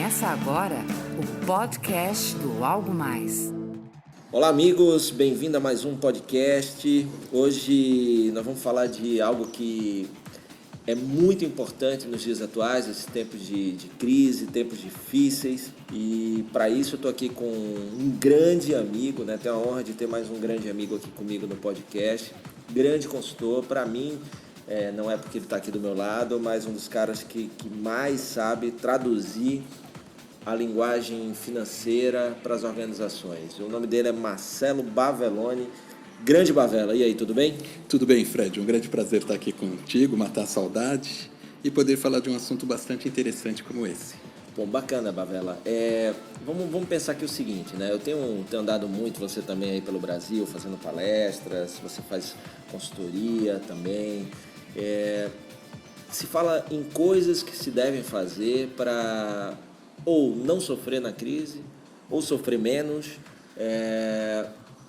Começa agora o podcast do Algo Mais. Olá amigos, bem-vindo a mais um podcast. Hoje nós vamos falar de algo que é muito importante nos dias atuais, esses tempos de crise, tempos difíceis. E para isso eu estou aqui com um grande amigo, né? Tenho a honra de ter mais um grande amigo aqui comigo no podcast. Grande consultor, para mim, não é porque ele está aqui do meu lado, mas um dos caras que mais sabe traduzir a linguagem financeira para as organizações. O nome dele é Marcelo Bavelloni. Grande Bavella, e aí, tudo bem? Tudo bem, Fred. Um grande prazer estar aqui contigo, matar a saudade e poder falar de um assunto bastante interessante como esse. Bom, bacana, Bavella. Vamos pensar aqui o seguinte, né? Eu tenho andado muito, você também aí pelo Brasil, fazendo palestras, você faz consultoria também. Se fala em coisas que se devem fazer para ou não sofrer na crise, ou sofrer menos.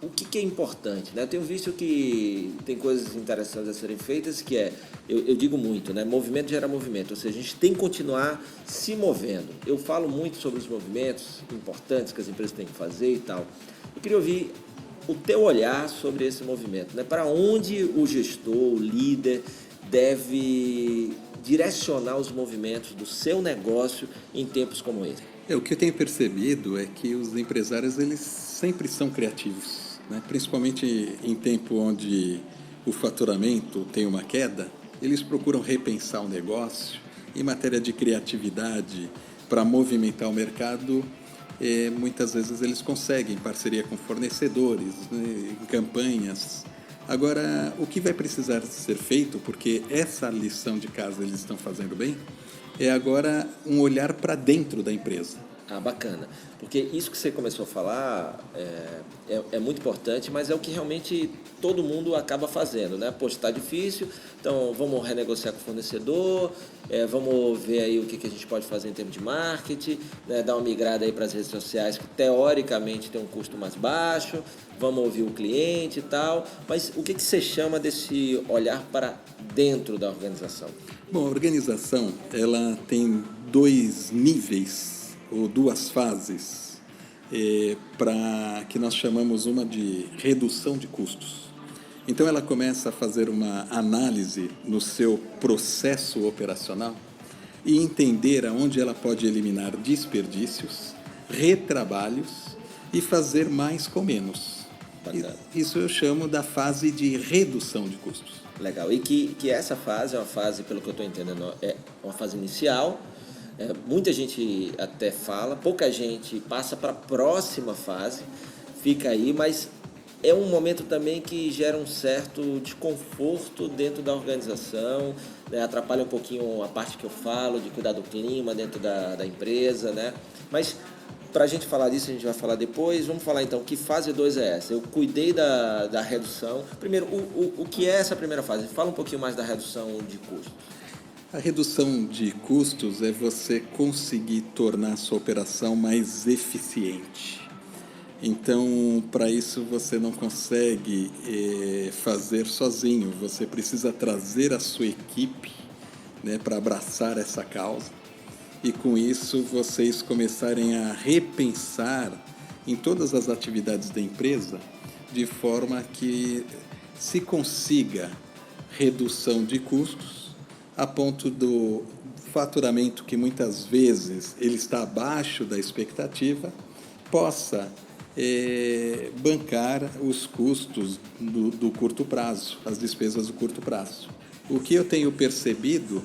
O que é importante, né? Eu tenho visto que tem coisas interessantes a serem feitas, que eu digo muito, né? Movimento gera movimento, ou seja, a gente tem que continuar se movendo. Eu falo muito sobre os movimentos importantes que as empresas têm que fazer e tal. Eu queria ouvir o teu olhar sobre esse movimento, né? Para onde o gestor, o líder, deve direcionar os movimentos do seu negócio em tempos como esse? O que eu tenho percebido é que os empresários eles sempre são criativos, né? Principalmente em tempo onde o faturamento tem uma queda, eles procuram repensar o negócio. Em matéria de criatividade para movimentar o mercado, muitas vezes eles conseguem, em parceria com fornecedores, né, em campanhas. Agora, o que vai precisar ser feito, porque essa lição de casa eles estão fazendo bem, é agora um olhar para dentro da empresa. Ah, bacana. Porque isso que você começou a falar é muito importante, mas é o que realmente todo mundo acaba fazendo, né? Poxa, está difícil, então vamos renegociar com o fornecedor, vamos ver aí o que a gente pode fazer em termos de marketing, né? Dar uma migrada aí para as redes sociais que teoricamente tem um custo mais baixo, vamos ouvir o cliente e tal. Mas o que você chama desse olhar para dentro da organização? Bom, a organização ela tem dois níveis ou duas fases para que nós chamamos uma de redução de custos. Então ela começa a fazer uma análise no seu processo operacional e entender aonde ela pode eliminar desperdícios, retrabalhos e fazer mais com menos. Bacana. Isso eu chamo da fase de redução de custos. Legal. E que essa fase é uma fase, pelo que eu estou entendendo, é uma fase inicial. Muita gente até fala, pouca gente passa para a próxima fase, fica aí, mas é um momento também que gera um certo desconforto dentro da organização, né? Atrapalha um pouquinho a parte que eu falo de cuidar do clima dentro da empresa, né? Mas para a gente falar disso, a gente vai falar depois. Vamos falar então, que fase 2 é essa? Eu cuidei da redução. Primeiro, o que é essa primeira fase? Fala um pouquinho mais da redução de custos. A redução de custos é você conseguir tornar a sua operação mais eficiente. Então, para isso você não consegue fazer sozinho, você precisa trazer a sua equipe, né, para abraçar essa causa. E com isso vocês começarem a repensar em todas as atividades da empresa, de forma que se consiga redução de custos, a ponto do faturamento, que muitas vezes ele está abaixo da expectativa, possa bancar os custos do curto prazo, as despesas do curto prazo. O que eu tenho percebido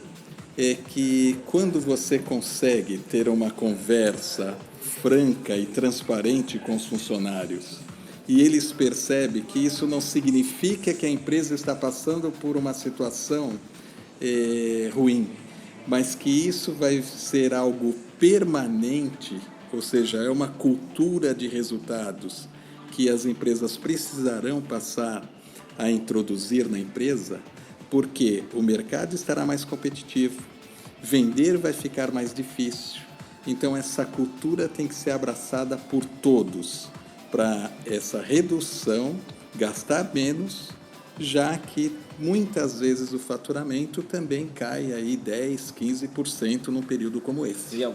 é que quando você consegue ter uma conversa franca e transparente com os funcionários e eles percebem que isso não significa que a empresa está passando por uma situação ruim, mas que isso vai ser algo permanente, ou seja, é uma cultura de resultados que as empresas precisarão passar a introduzir na empresa, porque o mercado estará mais competitivo, vender vai ficar mais difícil. Então essa cultura tem que ser abraçada por todos para essa redução, gastar menos, já que muitas vezes o faturamento também cai aí 10%, 15% num período como esse. E em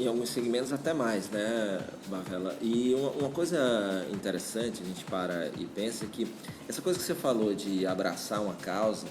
alguns segmentos até mais, né, Bavela? E uma coisa interessante, a gente para e pensa que essa coisa que você falou de abraçar uma causa,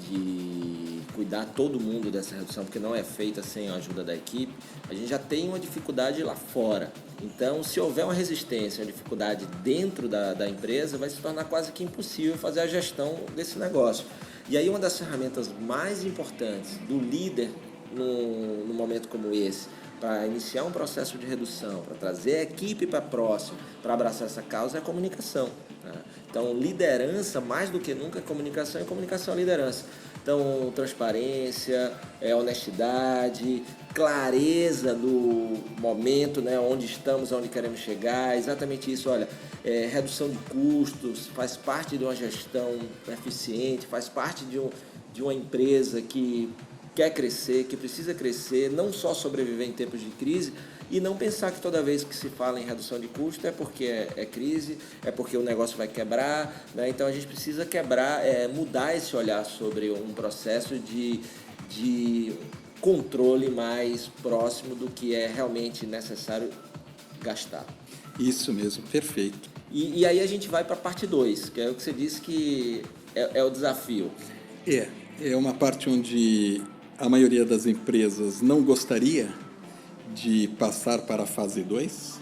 de cuidar todo mundo dessa redução, porque não é feita sem a ajuda da equipe, a gente já tem uma dificuldade lá fora. Então, se houver uma resistência, uma dificuldade dentro da empresa, vai se tornar quase que impossível fazer a gestão desse negócio. E aí, uma das ferramentas mais importantes do líder num momento como esse, para iniciar um processo de redução, para trazer a equipe para próximo, para abraçar essa causa, é a comunicação. Né? Então, liderança, mais do que nunca, é comunicação, e comunicação é liderança. Então, transparência, honestidade, clareza do momento, né, onde estamos, onde queremos chegar, exatamente isso. Olha, redução de custos faz parte de uma gestão eficiente, faz parte de uma empresa que quer crescer, que precisa crescer, não só sobreviver em tempos de crise, e não pensar que toda vez que se fala em redução de custo é porque é crise, é porque o negócio vai quebrar, né? Então a gente precisa quebrar, mudar esse olhar sobre um processo de controle mais próximo do que é realmente necessário gastar. Isso mesmo, perfeito. E aí a gente vai para a parte 2, que é o que você disse que é o desafio. É uma parte onde a maioria das empresas não gostaria de passar para a fase 2,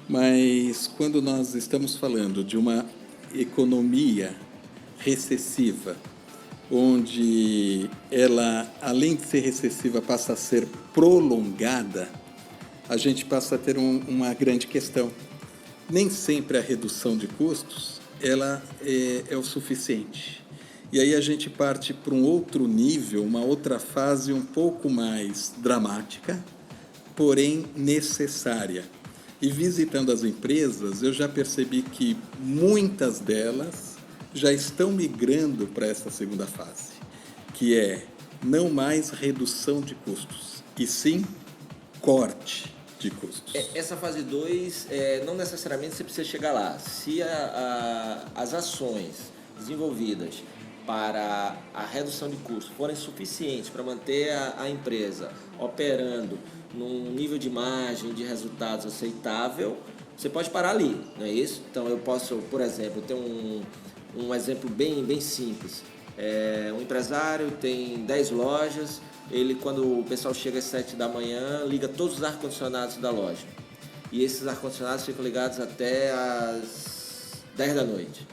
mas quando nós estamos falando de uma economia recessiva, onde ela, além de ser recessiva, passa a ser prolongada, a gente passa a ter uma grande questão. Nem sempre a redução de custos ela é o suficiente. E aí a gente parte para um outro nível, uma outra fase um pouco mais dramática, porém necessária. E visitando as empresas, eu já percebi que muitas delas já estão migrando para essa segunda fase, que é não mais redução de custos, e sim corte de custos. Essa fase 2, não necessariamente você precisa chegar lá. Se as ações desenvolvidas para a redução de custos forem suficientes para manter a empresa operando num nível de margem, de resultados aceitável, você pode parar ali, não é isso? Então eu posso, por exemplo, ter um exemplo bem simples. Um empresário tem 10 lojas, ele, quando o pessoal chega às 7 da manhã, liga todos os ar-condicionados da loja. E esses ar-condicionados ficam ligados até às 10 da noite.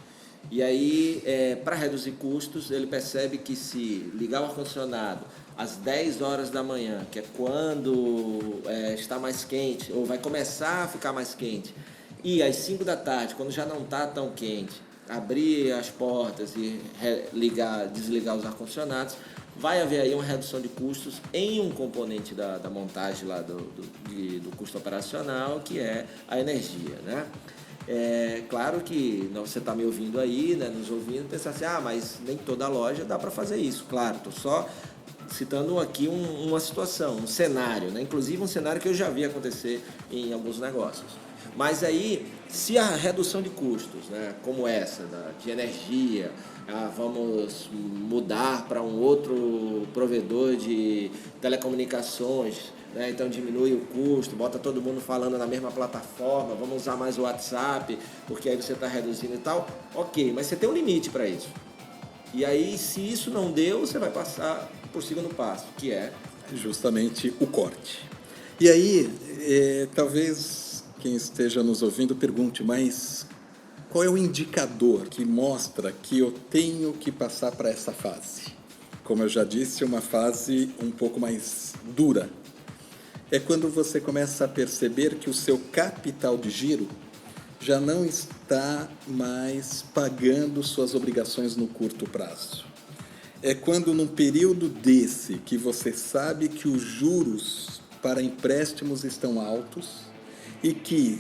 E aí, para reduzir custos, ele percebe que se ligar o ar-condicionado às 10 horas da manhã, que é quando está mais quente, ou vai começar a ficar mais quente, e às 5 da tarde, quando já não está tão quente, abrir as portas e desligar os ar-condicionados, vai haver aí uma redução de custos em um componente da montagem lá do custo operacional, que é a energia, né? Claro que você está me ouvindo aí, né, nos ouvindo, pensar assim, mas nem toda loja dá para fazer isso. Claro, estou só citando aqui uma situação, um cenário, né? Inclusive um cenário que eu já vi acontecer em alguns negócios. Mas aí, se a redução de custos, né, como essa, de energia, vamos mudar para um outro provedor de telecomunicações, né, então diminui o custo, bota todo mundo falando na mesma plataforma, vamos usar mais o WhatsApp, porque aí você está reduzindo e tal, ok, mas você tem um limite para isso. E aí, se isso não deu, você vai passar para o segundo passo, que é justamente o corte. E aí, talvez quem esteja nos ouvindo pergunte, mas qual é o indicador que mostra que eu tenho que passar para essa fase? Como eu já disse, uma fase um pouco mais dura. É quando você começa a perceber que o seu capital de giro já não está mais pagando suas obrigações no curto prazo. É quando, num período desse, que você sabe que os juros para empréstimos estão altos e que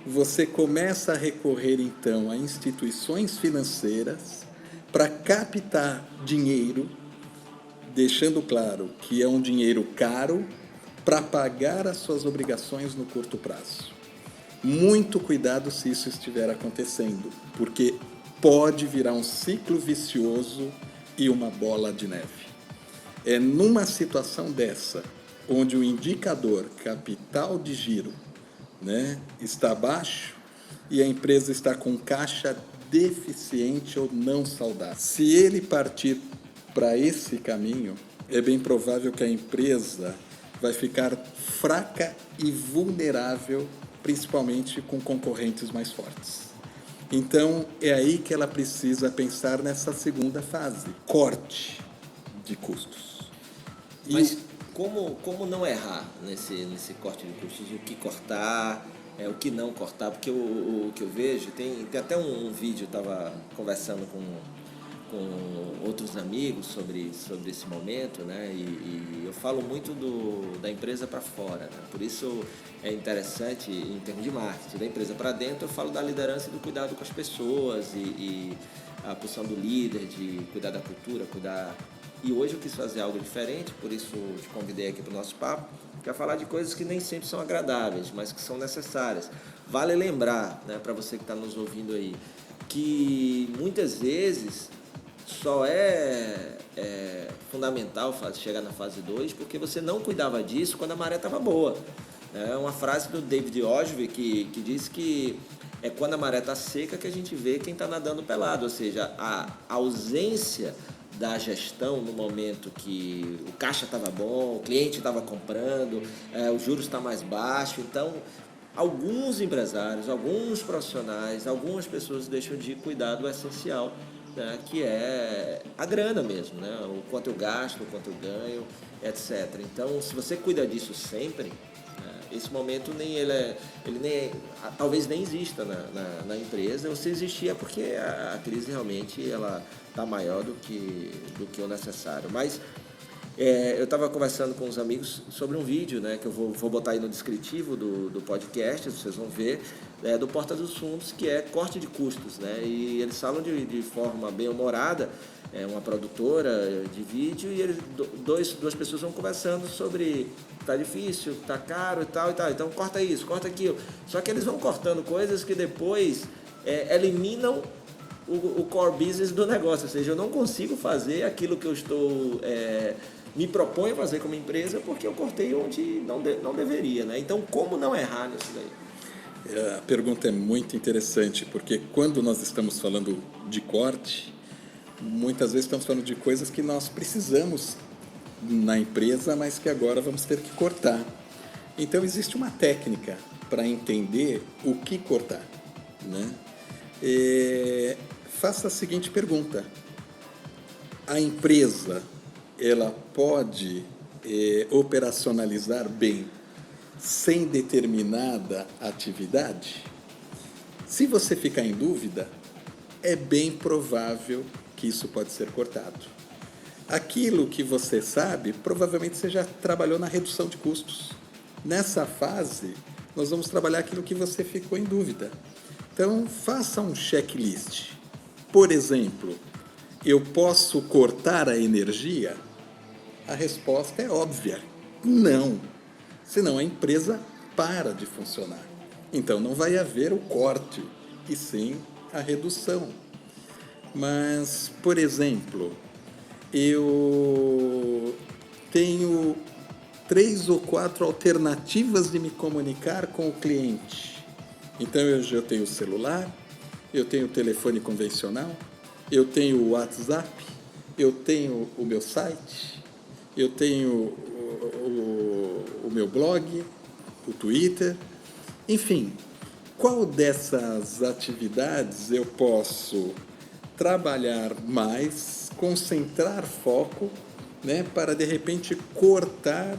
você começa a recorrer, então, a instituições financeiras para captar dinheiro, deixando claro que é um dinheiro caro para pagar as suas obrigações no curto prazo. Muito cuidado se isso estiver acontecendo, porque pode virar um ciclo vicioso e uma bola de neve. É numa situação dessa, onde o indicador capital de giro, né, está baixo e a empresa está com caixa deficiente ou não saudável. Se ele partir para esse caminho, é bem provável que a empresa vai ficar fraca e vulnerável, principalmente com concorrentes mais fortes. Então, é aí que ela precisa pensar nessa segunda fase, corte de custos. Mas como não errar nesse corte de custos? O que cortar, o que não cortar? Porque o que eu vejo, tem até um vídeo, eu estava conversando com outros amigos sobre esse momento, né? E eu falo muito da empresa para fora, né? Por isso é interessante em termos de marketing. Da empresa para dentro eu falo da liderança e do cuidado com as pessoas e a posição do líder, de cuidar da cultura, cuidar... E hoje eu quis fazer algo diferente, por isso te convidei aqui para o nosso papo, para falar de coisas que nem sempre são agradáveis, mas que são necessárias. Vale lembrar, né, para você que está nos ouvindo aí, que muitas vezes só é fundamental chegar na fase 2 porque você não cuidava disso quando a maré estava boa. É uma frase do David Ogilvy que diz que é quando a maré está seca que a gente vê quem está nadando pelado, ou seja, a ausência da gestão no momento que o caixa estava bom, o cliente estava comprando, os juros estão mais baixos. Então, alguns empresários, alguns profissionais, algumas pessoas deixam de cuidar do essencial, né, que é a grana mesmo, né, o quanto eu gasto, o quanto eu ganho, etc. Então, se você cuida disso sempre, esse momento talvez nem exista na empresa, ou se existir é porque a crise realmente ela está maior do que o necessário. Mas eu estava conversando com os amigos sobre um vídeo, né, que eu vou botar aí no descritivo do podcast, vocês vão ver, do Porta dos Fundos, que é corte de custos, né, e eles falam de forma bem humorada, uma produtora de vídeo, e duas pessoas vão conversando sobre tá difícil, tá caro e tal, então corta isso, corta aquilo. Só que eles vão cortando coisas que depois eliminam o core business do negócio, ou seja, eu não consigo fazer aquilo que eu estou me proponho fazer como empresa porque eu cortei onde não deveria, né? Então, como não errar nisso daí? A pergunta é muito interessante, porque quando nós estamos falando de corte, muitas vezes estamos falando de coisas que nós precisamos na empresa, mas que agora vamos ter que cortar. Então, existe uma técnica para entender o que cortar, né? Faça a seguinte pergunta: a empresa ela pode operacionalizar bem sem determinada atividade? Se você ficar em dúvida, é bem provável que isso pode ser cortado. Aquilo que você sabe, provavelmente você já trabalhou na redução de custos. Nessa fase, nós vamos trabalhar aquilo que você ficou em dúvida. Então, faça um checklist. Por exemplo, eu posso cortar a energia? A resposta é óbvia: não. Senão a empresa para de funcionar. Então, não vai haver o corte, e sim a redução. Mas, por exemplo, eu tenho 3 ou 4 alternativas de me comunicar com o cliente. Então, eu tenho o celular, eu tenho o telefone convencional, eu tenho o WhatsApp, eu tenho o meu site, eu tenho o meu blog, o Twitter, enfim. Qual dessas atividades eu posso trabalhar mais, concentrar foco, né, para de repente cortar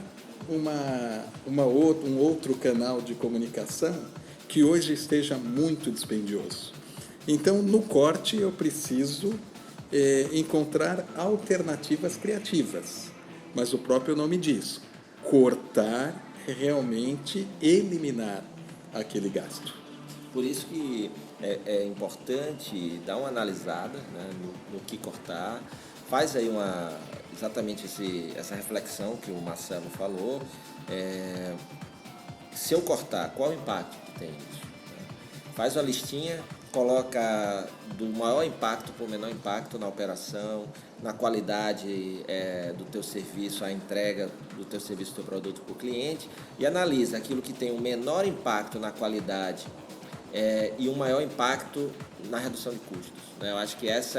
um outro canal de comunicação que hoje esteja muito dispendioso? Então, no corte, eu preciso encontrar alternativas criativas, mas o próprio nome diz: cortar é realmente eliminar aquele gasto. Por isso que é importante dar uma analisada, né, no que cortar. Faz aí exatamente essa reflexão que o Marcelo falou. Se eu cortar, qual o impacto que tem isso? Faz uma listinha coloca do maior impacto para o menor impacto na operação, na qualidade do teu serviço, a entrega do teu serviço, do teu produto para o cliente, e analisa aquilo que tem o menor impacto na qualidade e o maior impacto na redução de custos, né? Eu acho que essa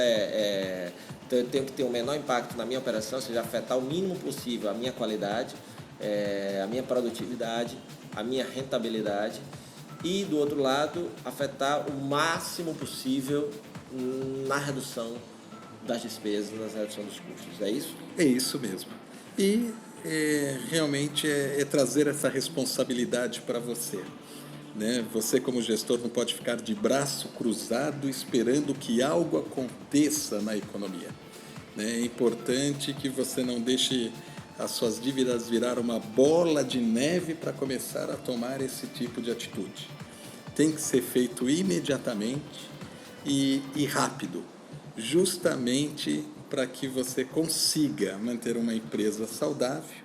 então eu tenho que ter o menor impacto na minha operação, ou seja, afetar o mínimo possível a minha qualidade, a minha produtividade, a minha rentabilidade, e do outro lado, afetar o máximo possível na redução das despesas, na redução dos custos. É isso? É isso mesmo. E realmente é trazer essa responsabilidade para você, né? Você, como gestor, não pode ficar de braço cruzado esperando que algo aconteça na economia, né? É importante que você não deixe as suas dívidas virar uma bola de neve para começar a tomar esse tipo de atitude. Tem que ser feito imediatamente e rápido, justamente para que você consiga manter uma empresa saudável,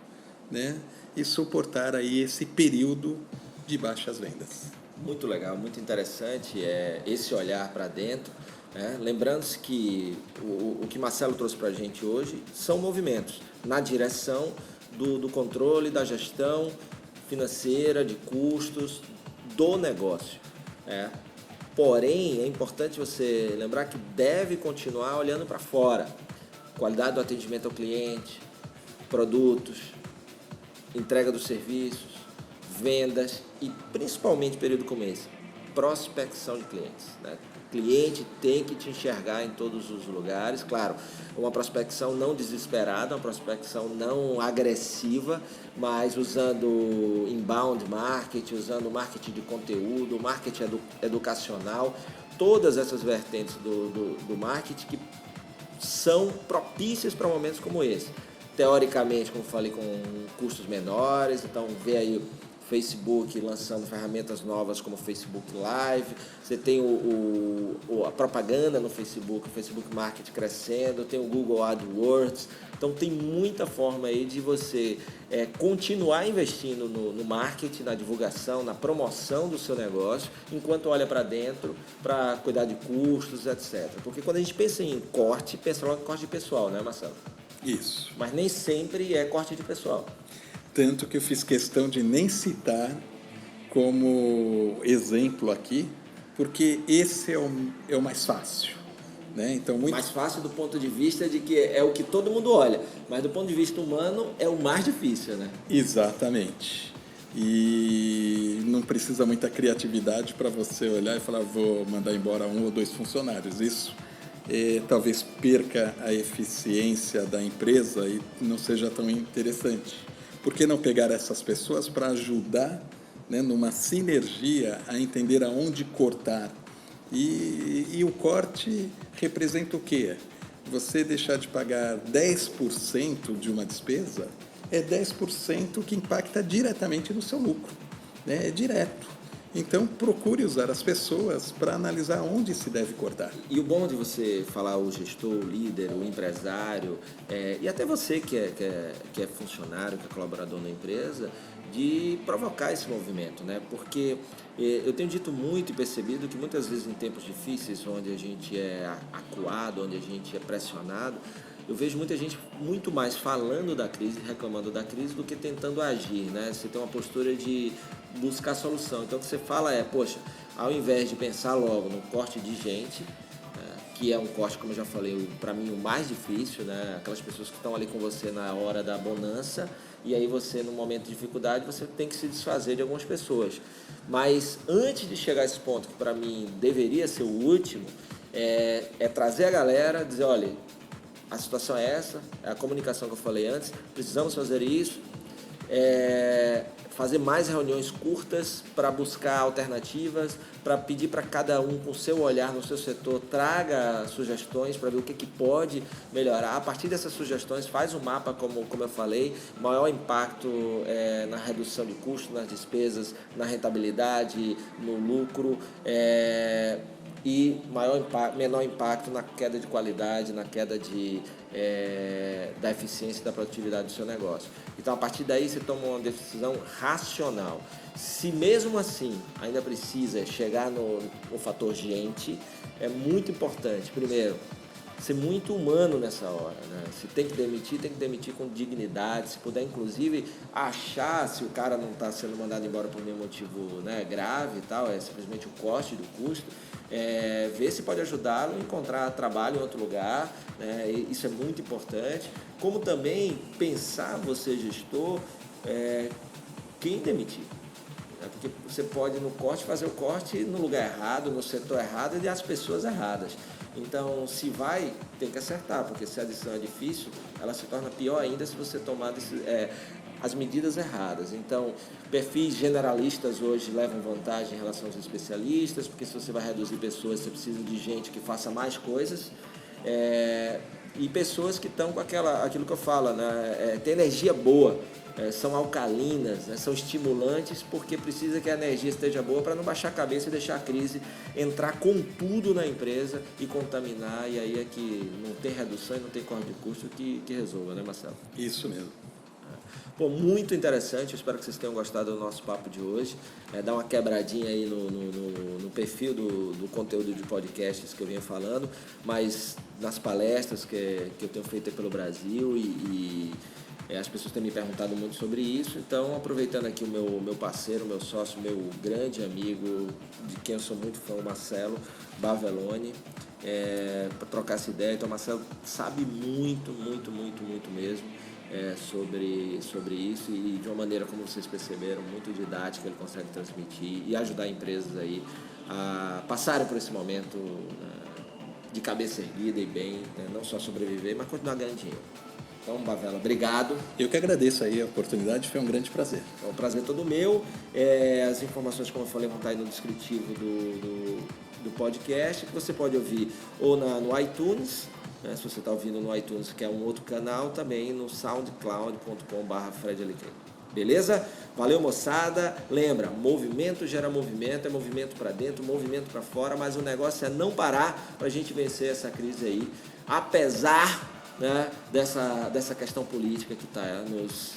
né? E suportar aí esse período de baixas vendas. Muito legal, muito interessante esse olhar para dentro, né? Lembrando-se que o que Marcelo trouxe para a gente hoje são movimentos na direção do controle, da gestão financeira, de custos do negócio, né? Porém, é importante você lembrar que deve continuar olhando para fora. Qualidade do atendimento ao cliente, produtos, entrega dos serviços, vendas e principalmente período do começo, prospecção de clientes, né? O cliente tem que te enxergar em todos os lugares, claro, uma prospecção não desesperada, uma prospecção não agressiva, mas usando inbound marketing, usando marketing de conteúdo, marketing educacional, todas essas vertentes do marketing que são propícias para momentos como esse. Teoricamente, como falei, com custos menores, então vê aí Facebook lançando ferramentas novas como o Facebook Live, você tem a propaganda no Facebook, o Facebook Marketing crescendo, tem o Google AdWords, então tem muita forma aí de você continuar investindo no marketing, na divulgação, na promoção do seu negócio, enquanto olha para dentro para cuidar de custos, etc. Porque quando a gente pensa em corte, pensa logo em corte de pessoal, né, Marcelo? Isso. Mas nem sempre é corte de pessoal. Tanto que eu fiz questão de nem citar como exemplo aqui, porque esse é o mais fácil, né? Então, Mais fácil do ponto de vista de que é o que todo mundo olha, mas do ponto de vista humano é o mais difícil, né? Exatamente. E não precisa muita criatividade para você olhar e falar, vou mandar embora 1 ou 2 funcionários. Isso talvez perca a eficiência da empresa e não seja tão interessante. Por que não pegar essas pessoas para ajudar, né, numa sinergia a entender aonde cortar? E o corte representa o quê? Você deixar de pagar 10% de uma despesa é 10% que impacta diretamente no seu lucro, né? É direto. Então, procure usar as pessoas para analisar onde se deve cortar. E o bom de você falar o gestor, o líder, o empresário, e até você que é funcionário, que é colaborador na empresa, de provocar esse movimento, né? Porque eu tenho dito muito e percebido que muitas vezes em tempos difíceis, onde a gente é acuado, onde a gente é pressionado, eu vejo muita gente muito mais falando da crise, reclamando da crise, do que tentando agir, né? Você tem uma postura de buscar solução. Então, o que você fala poxa, ao invés de pensar logo no corte de gente, que é um corte, como eu já falei, para mim o mais difícil, né? Aquelas pessoas que estão ali com você na hora da bonança, e aí você, no momento de dificuldade, você tem que se desfazer de algumas pessoas. Mas antes de chegar a esse ponto, que para mim deveria ser o último, é trazer a galera, dizer, olha, a situação é essa, é a comunicação que eu falei antes, precisamos fazer isso, fazer mais reuniões curtas para buscar alternativas, para pedir para cada um, com o seu olhar no seu setor, traga sugestões para ver o que pode melhorar. A partir dessas sugestões, faz um mapa, como eu falei, maior impacto na redução de custos, nas despesas, na rentabilidade, no lucro, e menor impacto na queda de qualidade, na queda de da eficiência e da produtividade do seu negócio. Então, a partir daí, você toma uma decisão racional. Se mesmo assim ainda precisa chegar no fator gente, é muito importante, primeiro, ser muito humano nessa hora, né? Se tem que demitir com dignidade. Se puder, inclusive, achar se o cara não está sendo mandado embora por nenhum motivo, né, grave e tal, é simplesmente o corte do custo, ver se pode ajudá-lo a encontrar trabalho em outro lugar, né? Isso é muito importante. Como também pensar, você gestor, quem demitir. Porque você pode no corte fazer o corte no lugar errado, no setor errado e das pessoas erradas. Então, se vai, tem que acertar, porque se a decisão é difícil, ela se torna pior ainda se você tomar as medidas erradas. Então, perfis generalistas hoje levam vantagem em relação aos especialistas, porque se você vai reduzir pessoas, você precisa de gente que faça mais coisas. E pessoas que estão com aquilo que eu falo, né? Tem energia boa, são alcalinas, né? São estimulantes, porque precisa que a energia esteja boa para não baixar a cabeça e deixar a crise entrar com tudo na empresa e contaminar, e aí é que não tem redução e não tem corte de custo que resolva, né, Marcelo? Isso mesmo. Pô, muito interessante, eu espero que vocês tenham gostado do nosso papo de hoje. Dá uma quebradinha aí no perfil do conteúdo de podcasts que eu vinha falando, mas nas palestras que eu tenho feito aí pelo Brasil e as pessoas têm me perguntado muito sobre isso. Então, aproveitando aqui o meu parceiro, meu sócio, meu grande amigo, de quem eu sou muito fã, o Marcelo Bavelloni, para trocar essa ideia. Então, o Marcelo sabe muito mesmo sobre isso, e de uma maneira, como vocês perceberam, muito didática, ele consegue transmitir e ajudar empresas aí a passarem por esse momento, de cabeça erguida e bem, né? Não só sobreviver, mas continuar ganhando dinheiro. Então, Bavella, obrigado. Eu que agradeço aí a oportunidade, foi um grande prazer. É um prazer todo meu. As informações, como eu falei, vão estar aí no descritivo do podcast, que você pode ouvir ou no iTunes, né, se você está ouvindo no iTunes, que é um outro canal, também no soundcloud.com/FredAlecrim. Beleza? Valeu, moçada. Lembra, movimento gera movimento, é movimento para dentro, movimento para fora, mas o negócio é não parar para a gente vencer essa crise aí, apesar, né, dessa questão política que está nos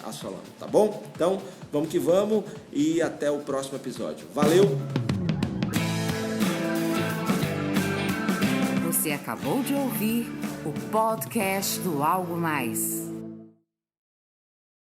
assolando, tá bom? Então, vamos que vamos e até o próximo episódio. Valeu! Você acabou de ouvir o podcast do Algo Mais.